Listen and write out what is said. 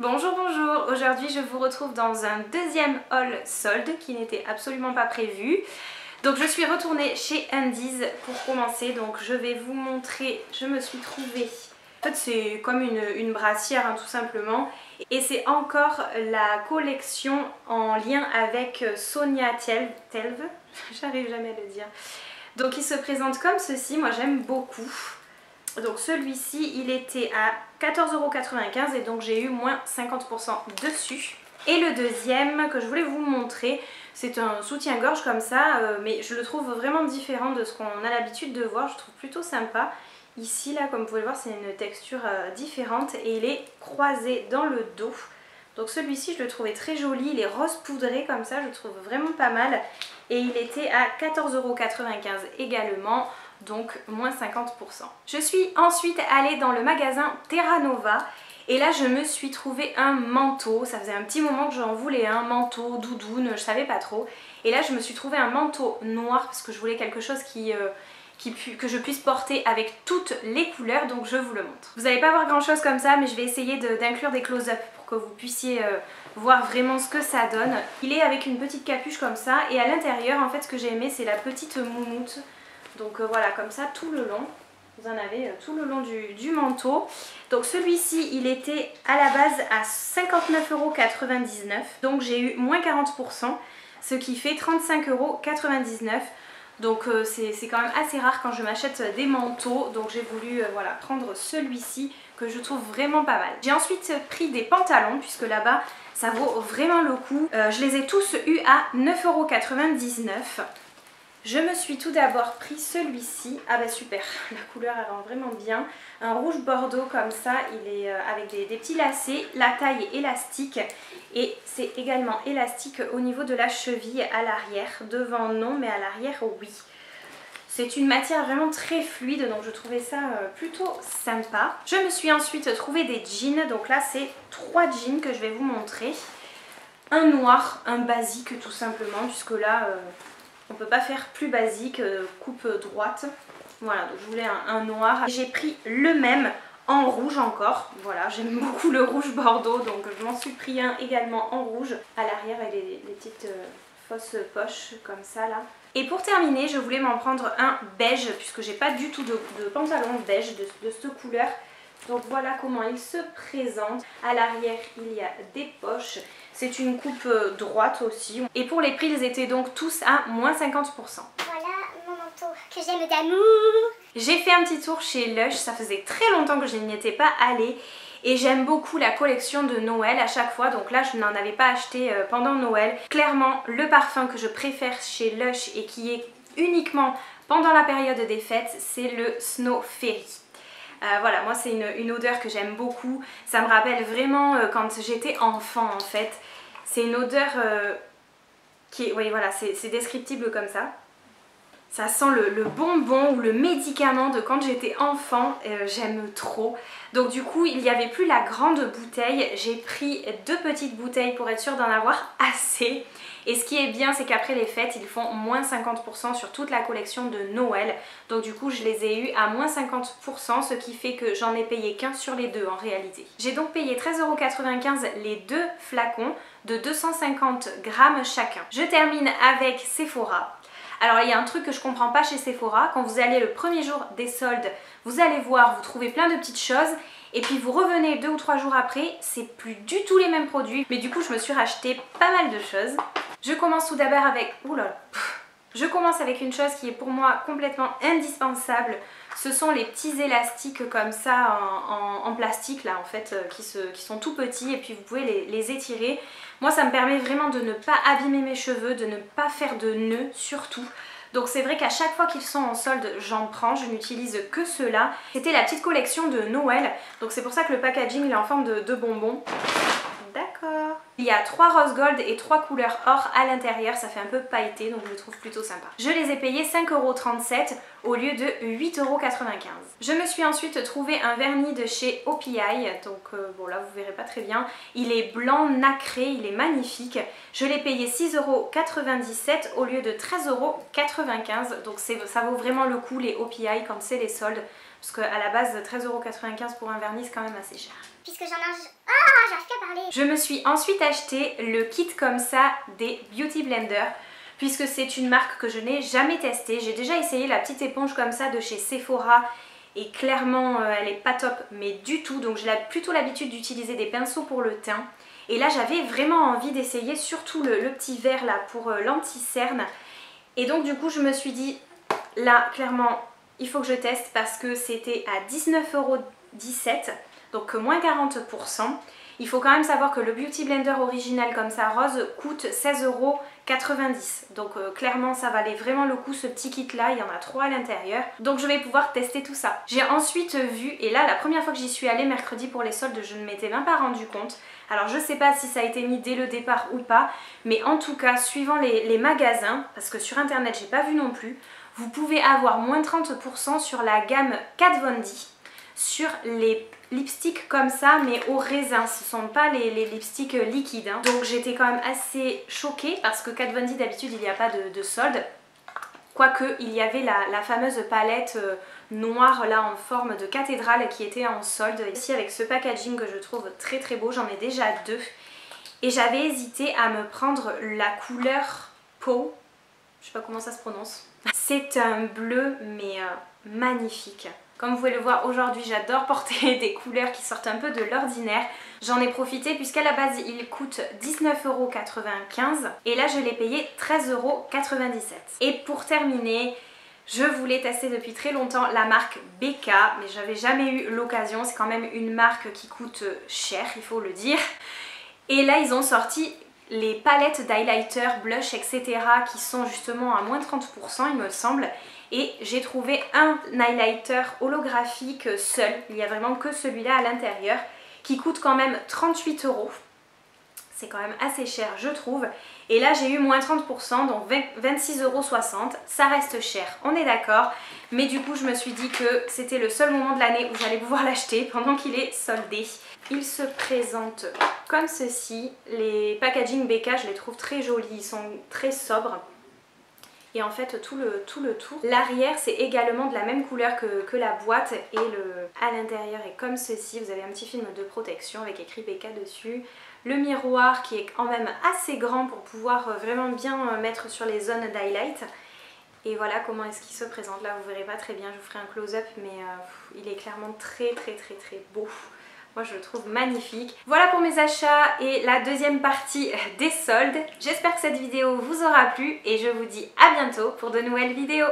Bonjour, bonjour! Aujourd'hui je vous retrouve dans un deuxième haul solde qui n'était absolument pas prévu. Donc je suis retournée chez Undies pour commencer, donc je vais vous montrer, je me suis trouvée... En fait c'est comme une brassière tout simplement, et c'est encore la collection en lien avec Sonia Telv, j'arrive jamais à le dire. Donc il se présente comme ceci, moi j'aime beaucoup. Donc celui-ci il était à 14,95 € et donc j'ai eu moins 50% dessus. Et le deuxième que je voulais vous montrer, c'est un soutien-gorge comme ça, mais je le trouve vraiment différent de ce qu'on a l'habitude de voir, je trouve plutôt sympa. Ici là, comme vous pouvez le voir, c'est une texture différente et il est croisé dans le dos. Donc celui-ci je le trouvais très joli, il est rose poudré comme ça, je le trouve vraiment pas mal. Et il était à 14,95 € également, donc moins 50%. Je suis ensuite allée dans le magasin Terra Nova et là je me suis trouvé un manteau. Ça faisait un petit moment que j'en voulais un manteau, doudoune, je savais pas trop. Et là je me suis trouvé un manteau noir parce que je voulais quelque chose que je puisse porter avec toutes les couleurs, donc je vous le montre. Vous n'allez pas voir grand chose comme ça, mais je vais essayer d'inclure des close-up pour que vous puissiez voir vraiment ce que ça donne. Il est avec une petite capuche comme ça, et à l'intérieur en fait ce que j'ai aimé c'est la petite moumoute. Donc voilà, comme ça tout le long, vous en avez tout le long du manteau. Donc celui-ci il était à la base à 59,99 €, donc j'ai eu moins 40%, ce qui fait 35,99 €. Donc c'est quand même assez rare quand je m'achète des manteaux, donc j'ai voulu voilà, prendre celui-ci que je trouve vraiment pas mal. J'ai ensuite pris des pantalons puisque là-bas ça vaut vraiment le coup. Je les ai tous eus à 9,99 €. Je me suis tout d'abord pris celui-ci, ah bah super, la couleur elle rend vraiment bien, un rouge bordeaux comme ça, il est avec des petits lacets, la taille est élastique et c'est également élastique au niveau de la cheville à l'arrière, devant non mais à l'arrière oui. C'est une matière vraiment très fluide, donc je trouvais ça plutôt sympa. Je me suis ensuite trouvé des jeans, donc là c'est 3 jeans que je vais vous montrer. Un noir, un basique tout simplement, puisque là... on peut pas faire plus basique, coupe droite. Voilà, donc je voulais un noir. J'ai pris le même en rouge encore. Voilà, j'aime beaucoup le rouge bordeaux, donc je m'en suis pris un également en rouge. À l'arrière, et les petites fausses poches comme ça là. Et pour terminer, je voulais m'en prendre un beige, puisque j'ai pas du tout de pantalon beige de cette couleur. Donc voilà comment il se présente. À l'arrière il y a des poches. C'est une coupe droite aussi. Et pour les prix ils étaient donc tous à moins 50%. Voilà mon manteau que j'aime d'amour. J'ai fait un petit tour chez Lush. Ça faisait très longtemps que je n'y étais pas allée. Et j'aime beaucoup la collection de Noël à chaque fois. Donc là je n'en avais pas acheté pendant Noël. Clairement le parfum que je préfère chez Lush et qui est uniquement pendant la période des fêtes, c'est le Snow Fairy. Voilà, moi c'est une odeur que j'aime beaucoup. Ça me rappelle vraiment quand j'étais enfant en fait. C'est une odeur qui est... Oui voilà, c'est descriptible comme ça. Ça sent le bonbon ou le médicament de quand j'étais enfant, j'aime trop. Donc du coup il n'y avait plus la grande bouteille, j'ai pris 2 petites bouteilles pour être sûre d'en avoir assez. Et ce qui est bien c'est qu'après les fêtes ils font moins 50% sur toute la collection de Noël. Donc du coup je les ai eu à moins 50%, ce qui fait que j'en ai payé qu'un sur les 2 en réalité. J'ai donc payé 13,95 € les 2 flacons de 250 grammes chacun. Je termine avec Sephora. Alors il y a un truc que je comprends pas chez Sephora, quand vous allez le premier jour des soldes, vous allez voir, vous trouvez plein de petites choses et puis vous revenez 2 ou 3 jours après, c'est plus du tout les mêmes produits. Mais du coup je me suis racheté pas mal de choses. Je commence tout d'abord avec... Oulala. Je commence avec une chose qui est pour moi complètement indispensable. Ce sont les petits élastiques comme ça en plastique là en fait qui sont tout petits et puis vous pouvez les étirer. Moi ça me permet vraiment de ne pas abîmer mes cheveux, de ne pas faire de nœuds surtout. Donc c'est vrai qu'à chaque fois qu'ils sont en solde j'en prends, je n'utilise que ceux-là. C'était la petite collection de Noël, donc c'est pour ça que le packaging il est en forme de bonbons. D'accord. Il y a 3 rose gold et 3 couleurs or à l'intérieur, ça fait un peu pailleté donc je le trouve plutôt sympa. Je les ai payés 5,37 € au lieu de 8,95 €. Je me suis ensuite trouvé un vernis de chez OPI, donc bon là vous verrez pas très bien. Il est blanc nacré, il est magnifique. Je l'ai payé 6,97 € au lieu de 13,95 €, donc ça vaut vraiment le coup les OPI quand c'est les soldes. Parce qu'à la base 13,95 € pour un vernis c'est quand même assez cher. Puisque j'en ai... Ah, j'arrive qu'à parler. Je me suis ensuite acheté le kit comme ça des Beauty Blender, puisque c'est une marque que je n'ai jamais testée. J'ai déjà essayé la petite éponge comme ça de chez Sephora et clairement elle est pas top, mais du tout. Donc j'ai plutôt l'habitude d'utiliser des pinceaux pour le teint. Et là j'avais vraiment envie d'essayer surtout le petit verre là pour l'anti-cerne. Et donc du coup je me suis dit, là clairement il faut que je teste parce que c'était à 19,17 €, donc moins 40%. Il faut quand même savoir que le Beauty Blender original comme ça rose coûte 16,90 €. Donc clairement ça valait vraiment le coup ce petit kit là, il y en a 3 à l'intérieur. Donc je vais pouvoir tester tout ça. J'ai ensuite vu, et là la première fois que j'y suis allée mercredi pour les soldes, je ne m'étais même pas rendu compte. Alors je sais pas si ça a été mis dès le départ ou pas, mais en tout cas suivant les magasins, parce que sur internet j'ai pas vu non plus, vous pouvez avoir moins 30% sur la gamme Kat Von D, sur les lipsticks comme ça mais au raisin, ce sont pas les lipsticks liquides hein. Donc j'étais quand même assez choquée parce que Kat Von D d'habitude il n'y a pas de solde, quoique il y avait la fameuse palette noire là en forme de cathédrale qui était en solde, ici avec ce packaging que je trouve très très beau. J'en ai déjà 2 et j'avais hésité à me prendre la couleur peau, je sais pas comment ça se prononce. C'est un bleu mais magnifique. Comme vous pouvez le voir aujourd'hui, j'adore porter des couleurs qui sortent un peu de l'ordinaire. J'en ai profité puisqu'à la base il coûte 19,95 € et là je l'ai payé 13,97 €. Et pour terminer, je voulais tester depuis très longtemps la marque BK, mais j'avais jamais eu l'occasion. C'est quand même une marque qui coûte cher, il faut le dire. Et là ils ont sorti les palettes d'highlighter, blush, etc. qui sont justement à moins 30% il me semble. Et j'ai trouvé un highlighter holographique seul, il n'y a vraiment que celui-là à l'intérieur, qui coûte quand même 38 €. C'est quand même assez cher je trouve. Et là j'ai eu moins 30%, donc 26,60 €. Ça reste cher, on est d'accord. Mais du coup je me suis dit que c'était le seul moment de l'année où j'allais pouvoir l'acheter pendant qu'il est soldé. Il se présente comme ceci. Les packaging BK je les trouve très jolis, ils sont très sobres. Et en fait tout le tour. L'arrière c'est également de la même couleur que la boîte et à l'intérieur est comme ceci. Vous avez un petit film de protection avec écrit BK dessus. Le miroir qui est quand même assez grand pour pouvoir vraiment bien mettre sur les zones d'highlight. Et voilà comment est-ce qu'il se présente. Là vous verrez pas très bien, je vous ferai un close-up mais il est clairement très beau. Moi je le trouve magnifique. Voilà pour mes achats et la deuxième partie des soldes. J'espère que cette vidéo vous aura plu et je vous dis à bientôt pour de nouvelles vidéos.